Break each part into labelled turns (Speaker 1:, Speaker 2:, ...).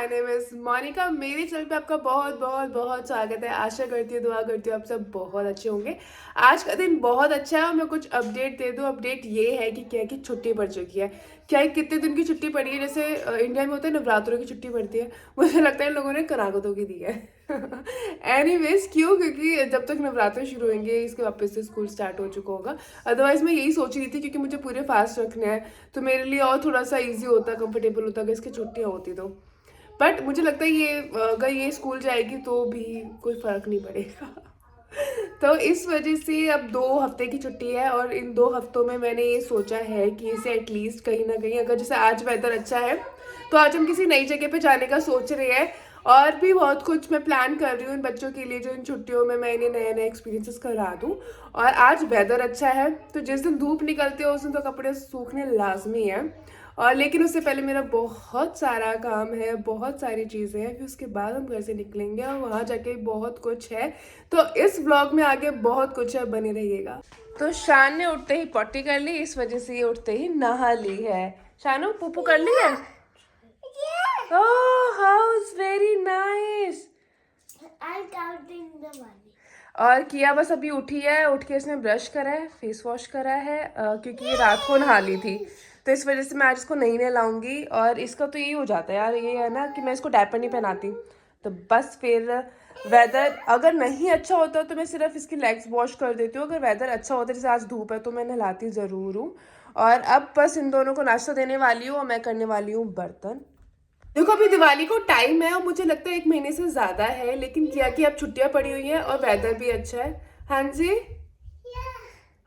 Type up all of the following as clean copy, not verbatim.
Speaker 1: My name is Monika. मेरे channel पे आपका बहुत बहुत बहुत स्वागत है। आशा करती हूँ, दुआ करती हूँ आप सब बहुत अच्छे होंगे। आज का दिन बहुत अच्छा है और मैं कुछ अपडेट दे दूँ। अपडेट ये है कि क्या की छुट्टी पड़ चुकी है। क्या है, कितने दिन की छुट्टी पड़ी है, जैसे इंडिया में होता है नवरात्रों की छुट्टी पड़ती है, मुझे लगता है इन लोगों ने करागतों की दी है। एनीवेज क्यों, क्योंकि जब तक नवरात्र शुरू होंगे इसके वापस से स्कूल स्टार्ट हो चुका होगा। अदरवाइज मैं यही सोच रही थी, क्योंकि मुझे पूरे फास्ट रखने हैं तो मेरे लिए और थोड़ा सा इजी होता, कंफर्टेबल होता अगर इसकी छुट्टियाँ होती तो। बट मुझे लगता है ये अगर ये स्कूल जाएगी तो भी कोई फर्क नहीं पड़ेगा। तो इस वजह से अब 2 हफ्ते की छुट्टी है और इन 2 हफ्तों में मैंने ये सोचा है कि इसे एटलीस्ट कहीं ना कहीं, अगर जैसे आज वेदर अच्छा है तो आज हम किसी नई जगह पे जाने का सोच रहे हैं। और भी बहुत कुछ मैं प्लान कर रही हूँ इन बच्चों के लिए, जो इन छुट्टियों में मैं इन्हें नए नए एक्सपीरियंसेस करा दूँ। और आज वेदर अच्छा है तो जिस दिन धूप निकलती है उस दिन तो कपड़े सूखने लाजमी है। और लेकिन उससे पहले मेरा बहुत सारा काम है, बहुत सारी चीज़ें हैं, फिर उसके बाद हम घर से निकलेंगे और वहाँ जाके बहुत कुछ है। तो इस व्लॉग में आगे बहुत कुछ है, बने रहिएगा। तो शान ने उठते ही पॉटी कर ली, इस वजह से ये उठते ही नहा ली है। शानू पुप्पू कर ली है? ओह हाउस वेरी नाइस। और किया बस अभी उठी है, उठ के इसने ब्रश करा है, फेस वॉश करा है, क्योंकि ये रात को नहा ली थी तो इस वजह से मैं आज इसको नहीं नहलाऊंगी। और इसका तो यही हो जाता है यार, ये है ना कि मैं इसको डायपर नहीं पहनाती तो बस फिर वेदर अगर नहीं अच्छा होता तो मैं सिर्फ इसकी लेग्स वॉश कर देती हूँ। अगर वेदर अच्छा होता है, जैसे आज धूप है, तो मैं नहलाती ज़रूर हूँ। और अब बस इन दोनों को नाश्ता देने वाली हूँ और मैं करने वाली हूँ बर्तन। देखो अभी दिवाली को टाइम है और मुझे लगता है 1 महीने से ज़्यादा है, लेकिन क्या कि अब छुट्टियाँ पड़ी हुई हैं और वेदर भी अच्छा है। हाँ जी,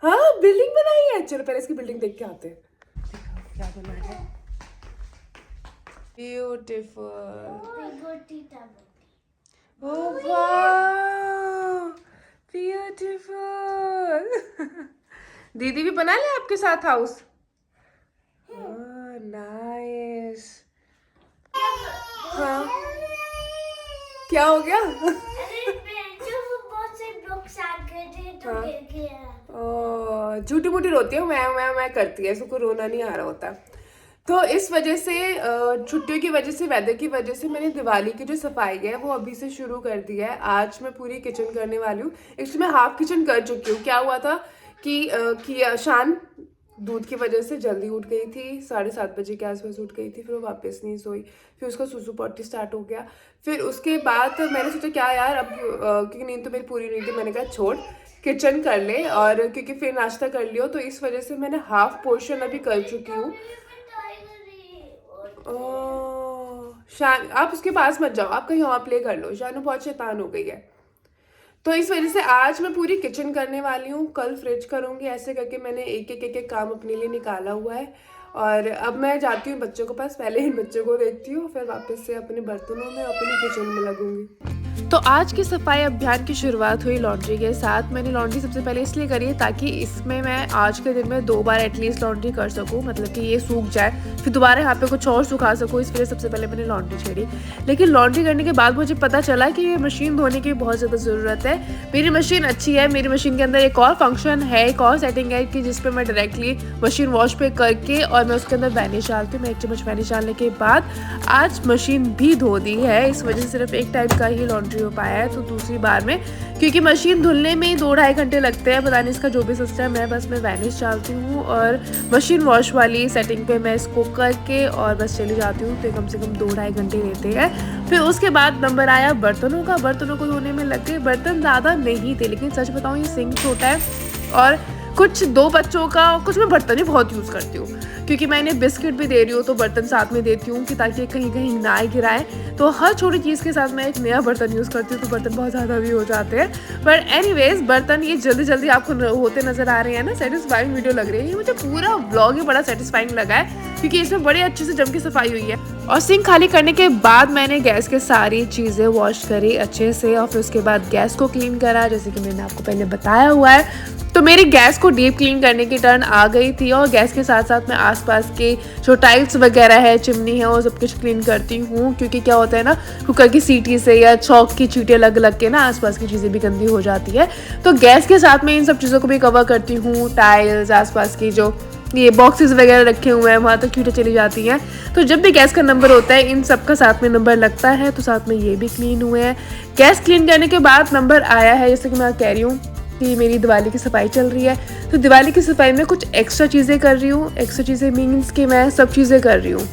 Speaker 1: हाँ बिल्डिंग बनाई है। चलो पहले इसकी बिल्डिंग देख के आते हैं क्या बना है। ब्यूटीफुल, ओह वाह ब्यूटीफुल। दीदी भी बना ले आपके साथ हाउस। नाइस। हाँ क्या हो गया? झूठी मूठी रोती है, मैं करती है, इसको रोना नहीं आ रहा होता। तो इस वजह से छुट्टियों की वजह से, वेदर की वजह से मैंने दिवाली की जो सफाई है वो अभी से शुरू कर दी है। आज मैं पूरी किचन करने वाली हूँ। एक्चुअली मैं हाफ किचन कर चुकी हूँ। क्या हुआ था कि शान दूध की वजह से जल्दी उठ गई थी, 7:30 बजे के आसपास उठ गई थी, फिर वो वापस नहीं सोई, फिर उसका सुसु पॉटी स्टार्ट हो गया। फिर उसके बाद मैंने सोचा क्या यार अब क्योंकि नींद तो मेरी पूरी नहीं थी, मैंने कहा छोड़ किचन कर ले, और क्योंकि फिर नाश्ता कर लियो, तो इस वजह से मैंने हाफ पोर्शन अभी कर चुकी हूँ। शान आप उसके पास मत जाओ, आप कहीं और प्ले कर लो, शानू बहुत शैतान हो गई है। तो इस वजह से आज मैं पूरी किचन करने वाली हूँ, कल फ्रिज करूँगी। ऐसे करके मैंने एक एक काम अपने लिए निकाला हुआ है। और अब मैं जाती हूँ बच्चों के पास, पहले इन बच्चों को देखती हूँ, फिर वापस से अपने बर्तनों में अपनी किचन में लगूंगी। तो आज की सफाई अभियान की शुरुआत हुई लॉन्ड्री के साथ। मैंने लॉन्ड्री सबसे पहले इसलिए करी है ताकि इसमें मैं आज के दिन में 2 बार एटलीस्ट लॉन्ड्री कर सकूं, मतलब कि ये सूख जाए फिर दोबारा यहाँ पे कुछ और सुखा सकूं। इस वजह सबसे पहले मैंने लॉन्ड्री छेड़ी। लेकिन लॉन्ड्री करने के बाद मुझे पता चला कि ये मशीन धोने की बहुत ज़्यादा ज़रूरत है। मेरी मशीन अच्छी है, मेरी मशीन के अंदर एक और फंक्शन है, एक और सेटिंग है कि जिस पर मैं डायरेक्टली मशीन वॉश पे करके और मैं उसके अंदर वैनिश डालती हूँ। मैं 1 चम्मच वैनिश डालने के बाद आज मशीन भी धो दी है। इस वजह से सिर्फ एक टाइम का ही लॉन्ड्री हो पाया है। तो दूसरी बार में, क्योंकि मशीन धुलने में ही 2-2.5 घंटे लगते हैं, पता नहीं इसका जो भी सिस्टम है, बस मैं वैनिश डालती हूँ और मशीन वॉश वाली सेटिंग पे मैं इसको करके और बस चली जाती हूँ। तो कम से कम 2-2.5 घंटे लेते हैं। फिर उसके बाद नंबर आया बर्तनों का। बर्तनों को धोने में लग गए। बर्तन ज़्यादा नहीं थे, लेकिन सच बताऊँ ये सिंक छोटा है और कुछ 2 बच्चों का, कुछ मैं बर्तन ही बहुत यूज़ करती हूँ, क्योंकि मैं इन्हें बिस्किट भी दे रही हूँ तो बर्तन साथ में देती हूँ कि ताकि कहीं कहीं ना गिराएं। तो हर छोटी चीज़ के साथ मैं एक नया बर्तन यूज़ करती हूँ, तो बर्तन बहुत ज़्यादा भी हो जाते हैं। पर एनीवेज बर्तन ये जल्दी जल्दी आपको होते नज़र आ रहे हैं ना, सेटिस्फाइंग वीडियो लग रही है। ये मुझे पूरा व्लॉग ही बड़ा सेटिस्फाइंग लगा है, क्योंकि इसमें बड़े अच्छे से जम की सफाई हुई है। और सिंक खाली करने के बाद मैंने गैस के सारी चीज़ें वॉश करी अच्छे से और फिर उसके बाद गैस को क्लीन करा, जैसे कि मैंने आपको पहले बताया हुआ है। तो मेरी गैस को डीप क्लीन करने की टर्न आ गई थी और गैस के साथ साथ मैं आसपास के जो टाइल्स वगैरह है, चिमनी है, वो सब कुछ क्लीन करती हूँ। क्योंकि क्या होता है ना, कुकर की सीटी से या चौक की चींटियाँ लग लग के ना आसपास की चीज़ें भी गंदी हो जाती है। तो गैस के साथ में इन सब चीज़ों को भी कवर करती हूँ। टाइल्स, आसपास की जो ये बॉक्सेस वगैरह रखे हुए हैं वहाँ तक कीड़े चली जाती हैं। तो जब भी गैस का नंबर होता है इन सब का साथ में नंबर लगता है, तो साथ में ये भी क्लीन हुए हैं। गैस क्लीन करने के बाद नंबर आया है, जैसे कि मैं कह रही हूँ कि मेरी दिवाली की सफाई चल रही है। तो दिवाली की सफाई में कुछ एक्स्ट्रा चीज़ें कर रही हूँ। एक्स्ट्रा चीज़ें मीन्स कि मैं सब चीज़ें कर रही हूँ।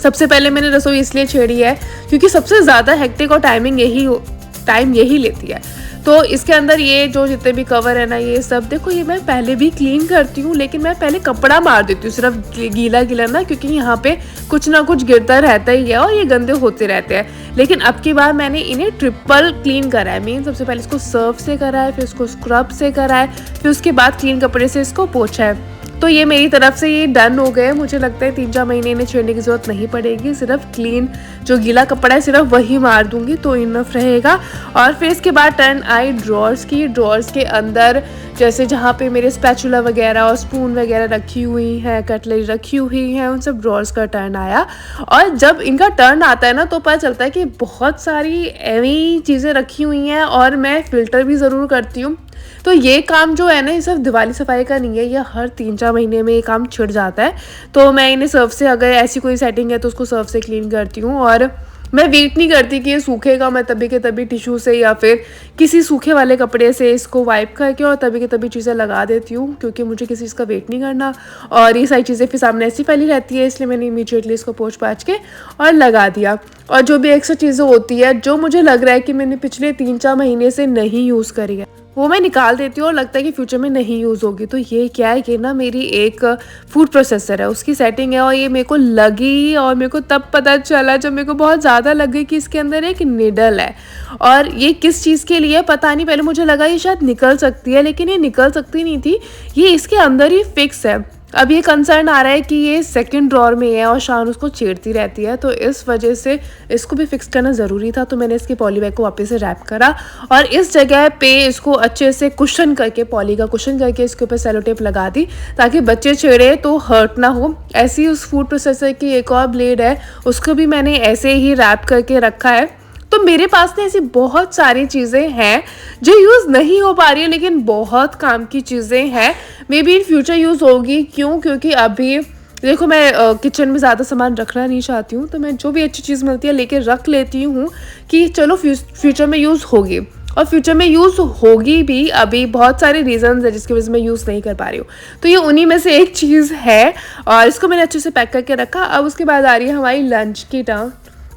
Speaker 1: सबसे पहले मैंने रसोई इसलिए छेड़ी है क्योंकि सबसे ज़्यादा हेक्टिक और टाइम यही लेती है। तो इसके अंदर ये जो जितने भी कवर है ना, ये सब देखो, ये मैं पहले भी क्लीन करती हूँ, लेकिन मैं पहले कपड़ा मार देती हूँ सिर्फ गीला गीला ना, क्योंकि यहाँ पे कुछ ना कुछ गिरता रहता ही है और ये गंदे होते रहते हैं। लेकिन अब की बार मैंने इन्हें ट्रिपल क्लीन करा है। मीन सबसे पहले इसको सर्फ से करा है, फिर इसको स्क्रब से करा है, फिर उसके बाद क्लीन कपड़े से इसको पोंछा है। तो ये मेरी तरफ से ये डन हो गए। मुझे लगता है 3-4 महीने इन्हें छेड़ने की ज़रूरत नहीं पड़ेगी। सिर्फ क्लीन जो गीला कपड़ा है सिर्फ वही मार दूंगी तो इनफ रहेगा। और फिर इसके बाद टर्न आई ड्रॉर्स की। ड्रॉर्स के अंदर जैसे जहाँ पे मेरे स्पैचुला वगैरह और स्पून वगैरह रखी हुई हैं, कटलरी रखी हुई हैं, उन सब ड्रॉर्स का टर्न आया। और जब इनका टर्न आता है ना तो पता चलता है कि बहुत सारी ऐसी चीज़ें रखी हुई हैं और मैं फ़िल्टर भी ज़रूर करती हूँ। तो ये काम जो है ना, ये सिर्फ दिवाली सफाई का नहीं है, ये हर 3-4 महीने में ये काम छिड़ जाता है। तो मैं इन्हें सर्फ से, अगर ऐसी कोई सेटिंग है तो उसको सर्फ से क्लीन करती हूँ। और मैं वेट नहीं करती कि ये सूखेगा, मैं तभी के तभी टिश्यू से या फिर किसी सूखे वाले कपड़े से इसको वाइप करके और तभी के तभी चीज़ें लगा देती हूँ, क्योंकि मुझे किसी चीज़ का वेट नहीं करना। और ये सारी चीज़ें फिर सामने ऐसी फैली रहती है, इसलिए मैंने इमीडिएटली इसको पोंछ पाछ के और लगा दिया। और जो भी एक्स्ट्रा चीज़ें होती है जो मुझे लग रहा है कि मैंने पिछले 3-4 महीने से नहीं यूज़ करी है, वो मैं निकाल देती हूँ और लगता है कि फ्यूचर में नहीं यूज़ होगी। तो ये क्या है कि ना, मेरी एक फूड प्रोसेसर है, उसकी सेटिंग है। और ये मेरे को लगी और मेरे को तब पता चला जब मेरे को बहुत ज़्यादा लग गई कि इसके अंदर एक निडल है। और ये किस चीज़ के लिए पता नहीं, पहले मुझे लगा ये शायद निकल सकती है, लेकिन ये निकल सकती नहीं थी, ये इसके अंदर ही फिक्स है। अब ये कंसर्न आ रहा है कि ये सेकंड ड्रॉर में है और शान उसको छेड़ती रहती है, तो इस वजह से इसको भी फिक्स करना ज़रूरी था। तो मैंने इसके पॉली बैग को वापस से रैप करा और इस जगह पे इसको अच्छे से कुशन करके, पॉली का कुशन करके इसके ऊपर सेलो टेप लगा दी ताकि बच्चे छेड़े तो हर्ट ना हो। ऐसी उस फूड प्रोसेसर की एक और ब्लेड है, उसको भी मैंने ऐसे ही रैप करके रखा है। तो मेरे पास ना ऐसी बहुत सारी चीज़ें हैं जो यूज़ नहीं हो पा रही है, लेकिन बहुत काम की चीज़ें हैं। May be in future use होगी। क्यों? क्योंकि अभी देखो, मैं किचन में ज़्यादा सामान रखना नहीं चाहती हूँ, तो मैं जो भी अच्छी चीज़ मिलती है लेके रख लेती हूँ कि चलो फ्यूचर में यूज़ होगी। और फ्यूचर में यूज़ होगी भी। अभी बहुत सारे रीजंस है जिसकी वजह से मैं यूज़ नहीं कर पा रही हूँ, तो ये उन्हीं में से एक चीज़ है। और इसको मैंने अच्छे से पैक करके रखा। अब उसके बाद आ रही है हमारी लंच की टर्न।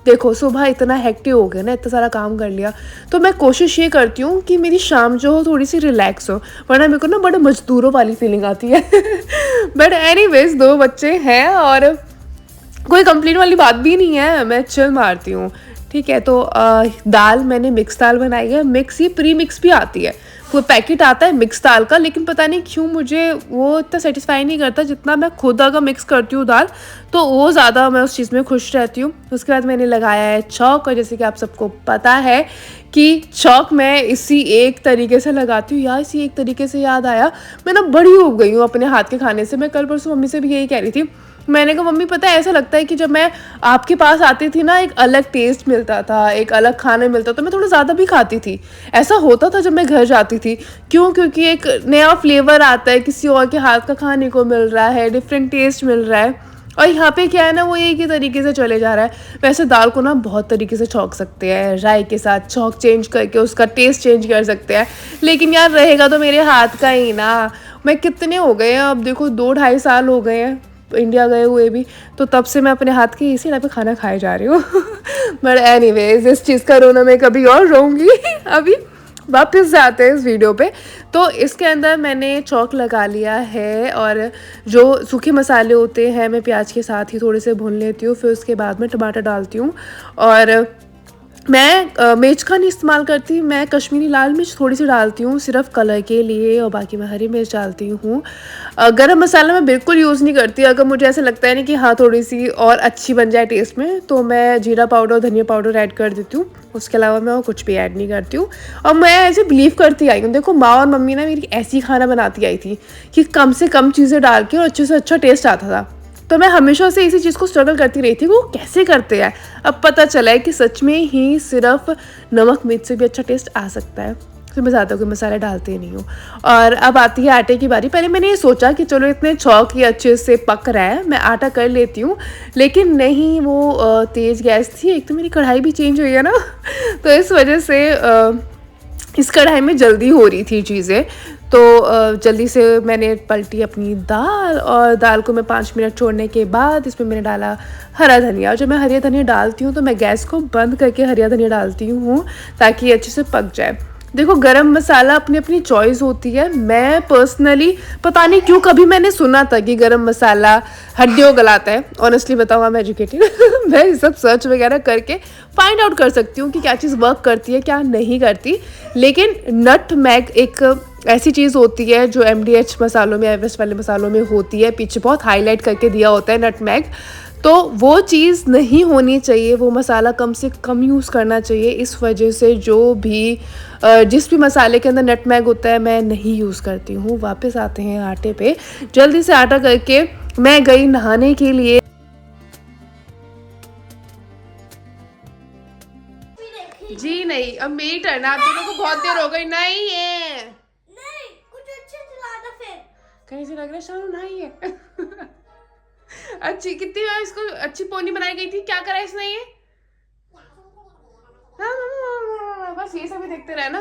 Speaker 1: देखो, सुबह इतना हेक्टिक हो गया ना, इतना सारा काम कर लिया, तो मैं कोशिश ये करती हूँ कि मेरी शाम जो हो थोड़ी सी रिलैक्स हो, वरना मेरे को ना बड़े मजदूरों वाली फीलिंग आती है। बट एनीवेज 2 बच्चे हैं और कोई कंप्लेन वाली बात भी नहीं है, मैं चिल मारती हूँ। ठीक है, तो दाल मैंने मिक्स दाल बनाई है। मिक्स, ये प्री मिक्स भी आती है, वो पैकेट आता है मिक्स दाल का, लेकिन पता नहीं क्यों मुझे वो इतना सेटिस्फाई नहीं करता जितना मैं खुद अगर मिक्स करती हूँ दाल, तो वो ज़्यादा मैं उस चीज़ में खुश रहती हूँ। उसके बाद मैंने लगाया है चौक, और जैसे कि आप सबको पता है कि चौक मैं इसी एक तरीके से लगाती हूँ। यार, इसी एक तरीके से याद आया, मैं ना बड़ी हो गई हूँ अपने हाथ के खाने से। मैं कल परसों मम्मी से भी यही कह रही थी। मैंने कहा, मम्मी पता है, ऐसा लगता है कि जब मैं आपके पास आती थी ना, एक अलग टेस्ट मिलता था, एक अलग खाना मिलता था, तो मैं थोड़ा ज़्यादा भी खाती थी। ऐसा होता था जब मैं घर जाती थी। क्यों? क्योंकि एक नया फ्लेवर आता है, किसी और के हाथ का खाने को मिल रहा है, डिफरेंट टेस्ट मिल रहा है। और यहाँ पे क्या है ना, वो एक ही तरीके से चले जा रहा है। वैसे दाल को ना बहुत तरीके से छौंक सकते हैं, राई के साथ छौंक चेंज करके उसका टेस्ट चेंज कर सकते हैं, लेकिन यार रहेगा तो मेरे हाथ का ही ना। मैं कितने हो गए हैं अब, देखो 2-2.5 साल हो गए हैं इंडिया गए हुए भी, तो तब से मैं अपने हाथ के इसी टाइप पे खाना खाए जा रही हूँ। बट एनीवेज, इस चीज़ का रोना मैं कभी और रोऊंगी। अभी वापस जाते हैं इस वीडियो पे। तो इसके अंदर मैंने चौक लगा लिया है, और जो सूखे मसाले होते हैं मैं प्याज के साथ ही थोड़े से भून लेती हूँ। फिर उसके बाद मैं टमाटर डालती हूँ, और मैं मिर्च का नहीं इस्तेमाल करती, मैं कश्मीरी लाल मिर्च थोड़ी सी डालती हूँ सिर्फ कलर के लिए, और बाकी मैं हरी मिर्च डालती हूँ। गरम मसाला मैं बिल्कुल यूज़ नहीं करती। अगर मुझे ऐसा लगता है ना कि हाँ थोड़ी सी और अच्छी बन जाए टेस्ट में, तो मैं जीरा पाउडर और धनिया पाउडर ऐड कर देती हूँ। उसके अलावा मैं और कुछ भी ऐड नहीं करती हूँ। और मैं ऐसे बिलीव करती आई हूँ, देखो माँ और मम्मी ना मेरी ऐसी खाना बनाती आई थी कि कम से कम चीज़ें डाल के और अच्छे से अच्छा टेस्ट आता था। तो मैं हमेशा से इसी चीज़ को स्ट्रगल करती रही थी, वो कैसे करते हैं। अब पता चला है कि सच में ही सिर्फ नमक मिर्च से भी अच्छा टेस्ट आ सकता है। फिर मैं ज़्यादा कोई मसाला डालती नहीं हूँ। और अब आती है आटे की बारी। पहले मैंने ये सोचा कि चलो इतने चौक ही अच्छे से पक रहा है, मैं आटा कर लेती हूँ, लेकिन नहीं, वो तेज़ गैस थी। एक तो मेरी कढ़ाई भी चेंज हुई है ना तो इस वजह से इस कढ़ाई में जल्दी हो रही थी चीज़ें, तो जल्दी से मैंने पलटी अपनी दाल, और दाल को मैं 5 मिनट छोड़ने के बाद इसमें मैंने डाला हरा धनिया। और जब मैं हरी धनिया डालती हूँ तो मैं गैस को बंद करके हरी धनिया डालती हूँ ताकि ये अच्छे से पक जाए। देखो, गरम मसाला अपनी अपनी चॉइस होती है। मैं पर्सनली पता नहीं क्यों कभी मैंने सुना था कि गरम मसाला हड्डियों गलाता है। ऑनेस्टली बताऊँ, मैं एजुकेटेड मैं ये सब सर्च वगैरह करके फाइंड आउट कर सकती हूँ कि क्या चीज़ वर्क करती है क्या नहीं करती। लेकिन नटमैग एक ऐसी चीज़ होती है जो MDH मसालों में, एवरेस्ट वाले मसालों में होती है, पीछे बहुत हाईलाइट करके दिया होता है नटमैग, तो वो चीज़ नहीं होनी चाहिए। वो मसाला कम से कम यूज़ करना चाहिए। इस वजह से जो भी जिस भी मसाले के अंदर नटमैग होता है मैं नहीं यूज़ करती हूँ। वापस आते हैं आटे पे। जल्दी से आटा करके मैं गई नहाने के लिए। जी नहीं, अब मेरी टर्न है। आप दोनों को बहुत देर हो गई। नहीं है,
Speaker 2: नहीं, कुछ अच्छे चला दो फिर।
Speaker 1: कहीं से लग रहा है शानू नहीं है अच्छी कितनी बार इसको अच्छी पोनी बनाई गई थी, क्या करा इसने ये? बस ये सब ही देखते रहे ना।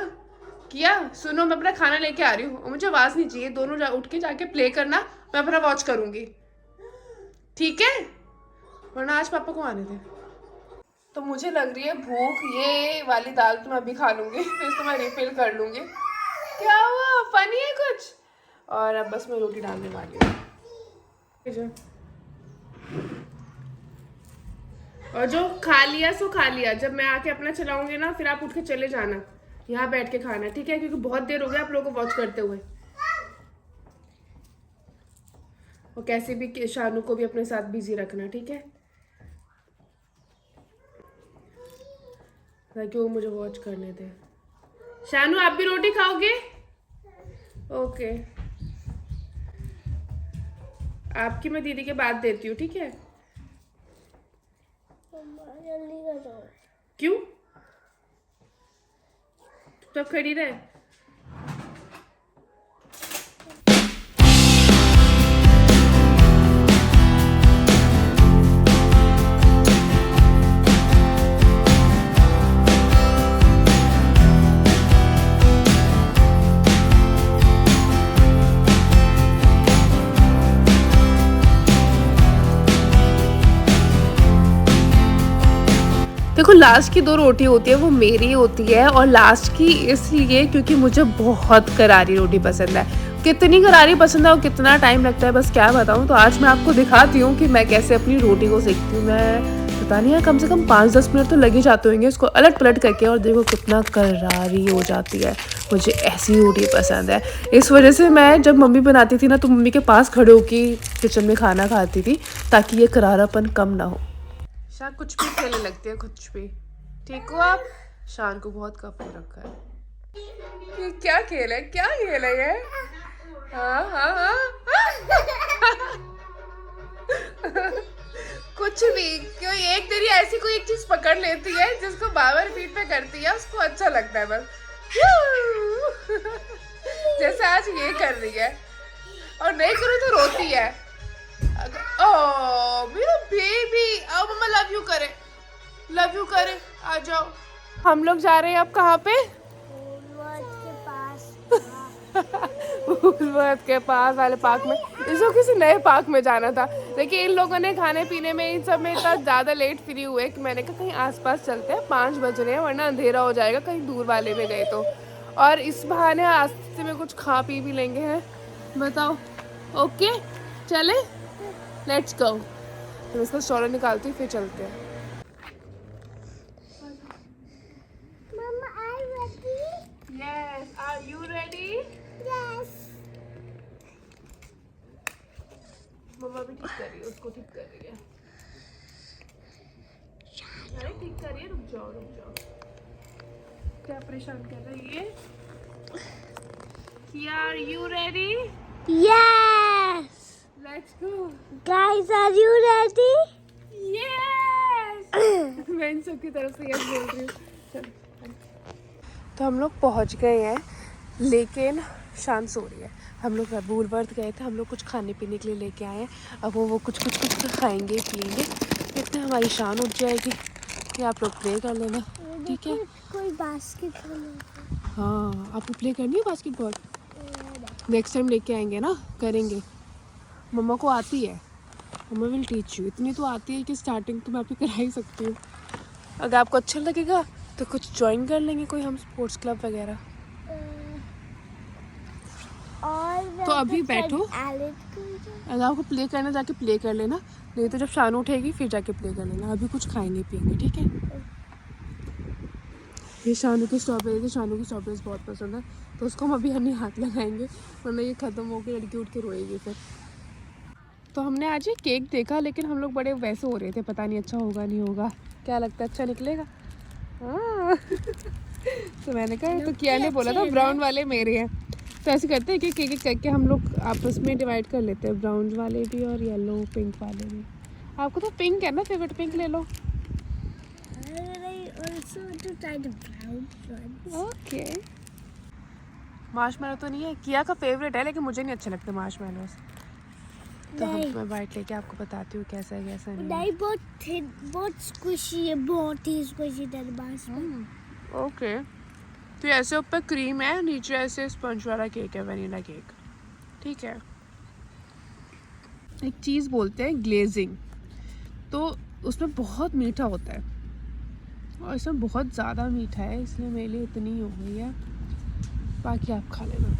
Speaker 1: किया, सुनो, मैं अपना खाना लेके आ रही हूँ, मुझे आवाज नहीं चाहिए। दोनों उठ के जाके प्ले करना, मैं अपना वॉच करूंगी, ठीक है? वरना आज पापा को आने दे। तो मुझे लग रही है भूख, ये वाली दाल तो मैं अभी खा लूंगी, फिर इसको मैं रिफिल कर लूंगी। क्या हुआ, फनी है कुछ? और अब बस मैं रोटी डालने वाली हूँ। और जो खा लिया सो खा लिया, जब मैं आके अपना चलाऊंगी ना फिर आप उठ के चले जाना, यहाँ बैठ के खाना, ठीक है? क्योंकि बहुत देर हो गया आप लोगों को वॉच करते हुए। और कैसे भी शानू को भी अपने साथ बिजी रखना, ठीक है? ताकि वो मुझे वॉच करने दे। शानू, आप भी रोटी खाओगे? ओके, आपकी मैं दीदी के बाद देती हूँ, ठीक है?
Speaker 2: जल्दी करो।
Speaker 1: क्यों? तो खड़ी रहे। देखो, लास्ट की 2 रोटी होती है वो मेरी होती है, और लास्ट की इसलिए क्योंकि मुझे बहुत करारी रोटी पसंद है। कितनी करारी पसंद है और कितना टाइम लगता है बस क्या बताऊँ। तो आज मैं आपको दिखाती हूँ कि मैं कैसे अपनी रोटी को सेकती हूँ। मैं पता नहीं है, कम से कम 5-10 मिनट तो लग ही जाते होंगे इसको अलट पलट करके, और देखो कितना करारी हो जाती है। मुझे ऐसी रोटी पसंद है। इस वजह से मैं जब मम्मी बनाती थी ना तो मम्मी के पास खड़े होकर किचन में खाना खाती थी ताकि ये करारापन कम ना हो। शान कुछ भी खेलने लगती है, कुछ भी। ठीक हो आप? शान को बहुत कफ हो रखा है। ये क्या खेल है, क्या खेल है ये? हाँ हाँ हाँ कुछ भी, क्यों एक तेरी ऐसी कोई एक चीज पकड़ लेती है जिसको बार रिपीट पे करती है, उसको अच्छा लगता है बस जैसे आज ये कर रही है, और नहीं करो तो रोती है। ओह मेरा बेबी, अब मम्मा लव यू करे, लव यू करे। आ जाओ, हम लोग जा रहे हैं अब कहाँ पे?
Speaker 2: के पास
Speaker 1: के पास वाले पार्क में। इसको किसी नए पार्क में जाना था, लेकिन इन लोगों ने खाने पीने में इन सब में इतना ज़्यादा लेट फ्री हुए कि मैंने कहा कहीं आसपास चलते हैं, 5 बज रहे हैं वरना अंधेरा हो जाएगा कहीं दूर वाले में गए तो। और इस बहाने रास्ते में कुछ खा पी भी लेंगे हैं। बताओ, ओके चले, लेट्स गो। तो इसका स्टॉलर निकालती फिर चलते हैं।
Speaker 2: Mama, are you ready?
Speaker 1: Yes, are you ready?
Speaker 2: Yes.
Speaker 1: मम्मा भी ठीक कर रही है, उसको ठीक कर रही है। अरे ठीक कर रही है, रुक जाओ रुक जाओ। क्या परेशान कर रही है? Are you ready?
Speaker 2: Yes.
Speaker 1: Let's go.
Speaker 2: Guys, are you ready?
Speaker 1: Yes. मैं इन सब की तरफ से यस बोल रही हूँ। चलो। तो हम लोग पहुंच गए हैं, लेकिन शान सो रही है। हम लोग वूलवर्थ गए थे, हम लोग कुछ खाने पीने के लिए लेके आए हैं। अब वो कुछ खाएंगे पिएंगे, इतने हमारी शान उठ जाएगी कि आप लोग प्ले कर लेना, ठीक है?
Speaker 2: कोई बास्केटबॉल।
Speaker 1: हाँ, आपको प्ले करनी है बास्केटबॉल? नेक्स्ट टाइम लेके आएंगे ना, करेंगे। मम्मा को आती है, मम्मा विल टीच यू। इतनी तो आती है कि स्टार्टिंग तो मैं आपकी करा ही सकती हूँ। अगर आपको अच्छा लगेगा तो कुछ ज्वाइन कर लेंगे कोई हम स्पोर्ट्स क्लब वगैरह।
Speaker 2: और
Speaker 1: तो अभी बैठो, अगर आपको प्ले करना जाके प्ले कर लेना, नहीं तो जब शानू उठेगी फिर जाके प्ले कर लेना। अभी कुछ खाएंगे पिएंगे, ठीक है? ये शानू की स्ट्रॉबेरी थी, शानू की स्ट्रॉबेरीज बहुत पसंद है, तो उसको हम अभी नहीं हाथ लगाएंगे, वरना ये ख़त्म होकर लड़की उठ के रोएगी फिर। तो हमने आज ये केक देखा, लेकिन हम लोग बड़े वैसे हो रहे थे, पता नहीं अच्छा होगा नहीं होगा। क्या लगता है, अच्छा निकलेगा? हाँ। तो मैंने कहा, तो किया ने बोला था ब्राउन वाले मेरे हैं, तो ऐसे करते हैं कि केक करके हम लोग आपस में डिवाइड कर लेते हैं, ब्राउन वाले भी और येलो पिंक वाले भी। आपको तो पिंक है ना फेवरेट, पिंक ले लो। ओके। मार्शमैलो तो नहीं है, किया का फेवरेट है, लेकिन मुझे नहीं अच्छे लगते मार्शमैलोस। तो मैं बाइट लेके आपको बताती हूँ कैसा है कैसा नहीं।
Speaker 2: बहुत स्क्विशी है, बहुत ही स्क्विशी
Speaker 1: ओके। तो ऐसे ऊपर क्रीम है, नीचे ऐसे स्पंज वाला केक है, वनीला केक, ठीक है? एक चीज़ बोलते हैं ग्लेजिंग, तो उसमें बहुत मीठा होता है और इसमें बहुत ज़्यादा मीठा है, इसलिए मेरे लिए इतनी हो गई है। बाकी आप खा लेना,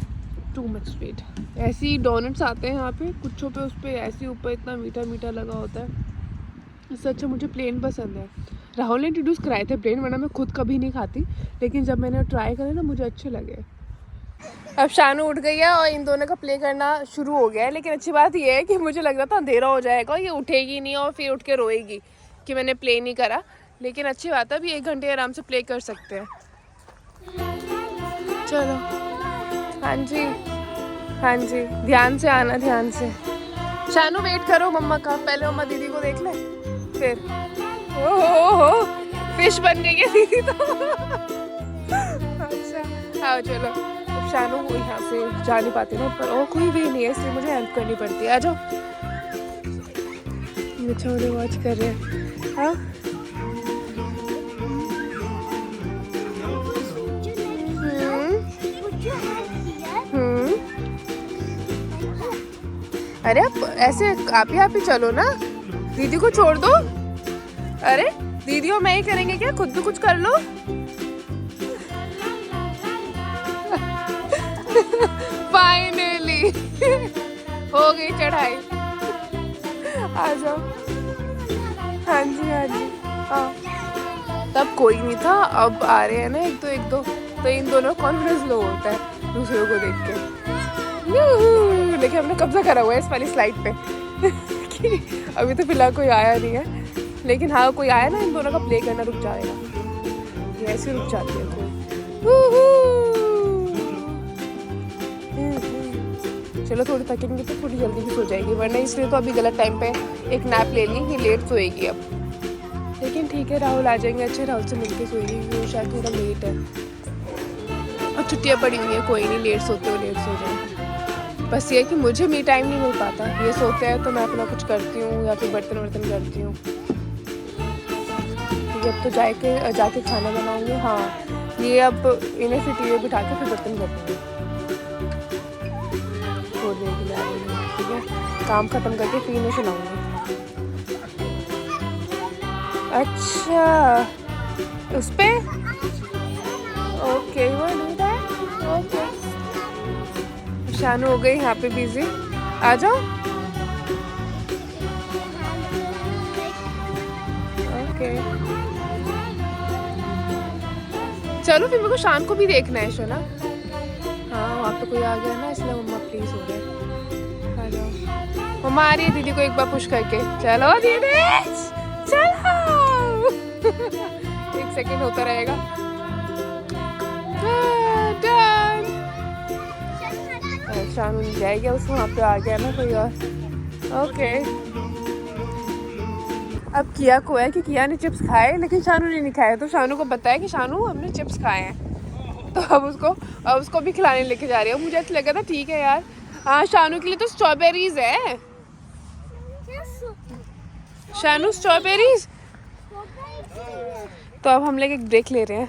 Speaker 1: टू मच स्वीट। ऐसे ही डोनट्स आते हैं यहाँ पे कुछों पे, उस पर ऐसे ऊपर इतना मीठा मीठा लगा होता है। इससे अच्छा मुझे प्लेन पसंद है। राहुल ने इंट्रोड्यूस कराए थे प्लेन, वरना मैं खुद कभी नहीं खाती, लेकिन जब मैंने ट्राई करे ना मुझे अच्छे लगे। अब शानू उठ गई है और इन दोनों का प्ले करना शुरू हो गया है, लेकिन अच्छी बात यह है कि मुझे लग रहा था अंधेरा हो जाएगा, ये उठेगी नहीं और फिर उठ के रोएगी कि मैंने प्ले नहीं करा। लेकिन अच्छी बात है, अभी 1 घंटे आराम से प्ले कर सकते हैं। चलो, हाँ जी हाँ जी, ध्यान से आना, ध्यान से। शानू वेट करो मम्मा का, पहले मम्मा दीदी को देख ले, फिर ओहो फिश बन गई है दीदी तो। अच्छा आओ चलो। अब शानू यहाँ से जा नहीं पाती ना ऊपर, और कोई भी नहीं है, इसलिए मुझे हेल्प करनी पड़ती है। आ जाओ, छोटे वॉच कर रहे हैं। हाँ अरे आप ही चलो ना, दीदी को छोड़ दो। अरे दीदी और मैं ही करेंगे क्या, खुद भी कुछ कर लो। फाइनली हो गई चढ़ाई, आ जाओ। हाँ जी हाँ जी, हाँ। तब कोई नहीं था, अब आ रहे हैं ना एक दो, तो इन दोनों कॉन्फिडेंस लो होता है दूसरों को देख के। लेकिन हमने कब्जा करा हुआ है इस वाली स्लाइड पे। अभी तो फिलहाल कोई आया नहीं है, लेकिन हाँ कोई आया ना, इन दोनों का प्ले करना रुक जाएगा। ये ऐसे रुक जाती है कोई। चलो थोड़ी थकेंगे तो थोड़ी जल्दी भी सो जाएगी, वरना इसलिए तो अभी गलत टाइम पे एक नैप ले ली, ये लेट सोएगी अब। लेकिन ठीक है, राहुल आ जाएंगे, अच्छे राहुल से मिलके सोएगी, वो शायद थोड़ा लेट है और छुट्टियाँ पड़ी हुई हैं, कोई नहीं, लेट सोते हो लेट सो जाए। बस ये है कि मुझे मी टाइम नहीं मिल पाता, ये सोते हैं तो मैं अपना कुछ करती हूँ या फिर बर्तन वर्तन करती हूँ। अब तो जाके खाना बनाऊँगी। हाँ ये अब इन्हें फिर टीवी बिठा के फिर बर्तन करती हूँ, छोड़ देगी ठीक है, काम ख़त्म करके फिर इन्हें सुनाऊँगी। अच्छा उस पर ओके, ओके। शानू हो गई यहाँ पे बिजी, आ जाओ। ओके चलो, फिर मेरे को शान को भी देखना है शोना। हाँ वहाँ पे कोई आ गया ना, इसलिए मम्मा प्लीज हो गए, आ जाओ। मम्मा आ रही है, दीदी को एक बार पुश करके, चलो दीदी चलो। 1 सेकेंड होता रहेगा। शानू नहीं जाएगा, उसको वहाँ पे आ गया ना कोई और। ओके अब किया को है कि किया ने चिप्स खाए, लेकिन शानू ने नहीं खाए, तो शानू को बताया कि शानू हमने चिप्स खाए हैं, तो अब उसको भी खिलाने लेके जा रही हूँ। मुझे अच्छा लगा था, ठीक है यार। हाँ, शानू के लिए तो स्ट्रॉबेरीज है। शानू स्ट्रॉबेरीज। तो अब हम लोग एक ब्रेक ले रहे हैं,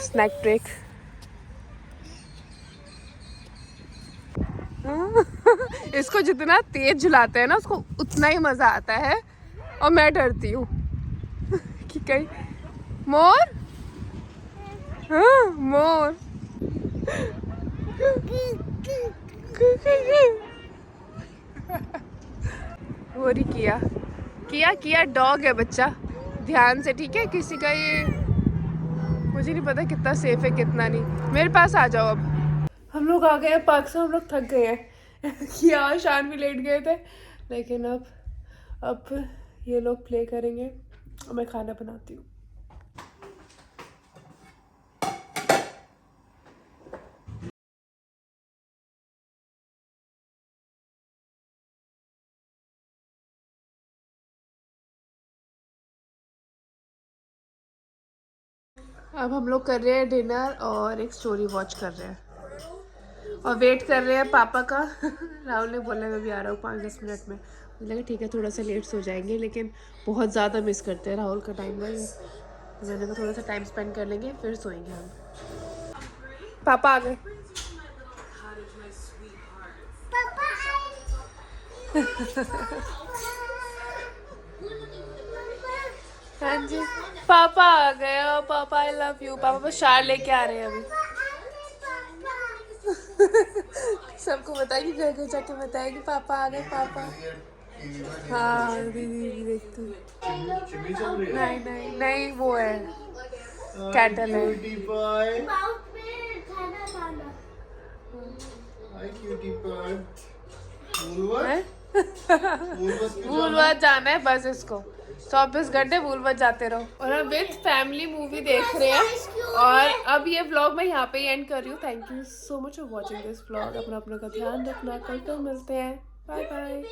Speaker 1: स्नैक ब्रेक। इसको जितना तेज झुलाते हैं ना, उसको उतना ही मजा आता है। और मैं डरती हूँ कि कहीं मोर, हाँ मोर। वो नहीं किया किया किया डॉग है बच्चा, ध्यान से, ठीक है। किसी का ये मुझे नहीं पता कितना सेफ है कितना नहीं। मेरे पास आ जाओ। अब हम लोग आ गए हैं पार्क से, हम लोग थक गए हैं। किया शान भी लेट गए थे, लेकिन अब ये लोग प्ले करेंगे और मैं खाना बनाती हूँ। अब हम लोग कर रहे हैं डिनर और एक स्टोरी वॉच कर रहे हैं और वेट कर रहे हैं पापा का। राहुल ने बोला मैं भी आ रहा हूँ 5-10 मिनट में। मुझे लगा ठीक है, थोड़ा सा लेट सो जाएंगे, लेकिन बहुत ज़्यादा मिस करते हैं राहुल का टाइम भाई। तो मैंने कहा थोड़ा सा टाइम स्पेंड कर लेंगे फिर सोएंगे हम। पापा आ गए। हाँ जी, पापा आ गए। और पापा आई लव यू। पापा बस शार लेके आ रहे हैं अभी। सबको बताएगी, घर घर जाके बताएगी पापा आ गए पापा। हाँ दीदी देखती। नहीं नहीं नहीं, वो है कैटल है। वूलवर्थ जाना है बस इसको, 24 घंटे वूलवर्थ जाते रहो। और हम विद फैमिली मूवी देख रहे हैं। और अब ये व्लॉग मैं यहाँ पे ही एंड कर रही हूँ। Thank you so much for watching this vlog. अपना का ध्यान रखना, कल तो मिलते हैं। Bye bye.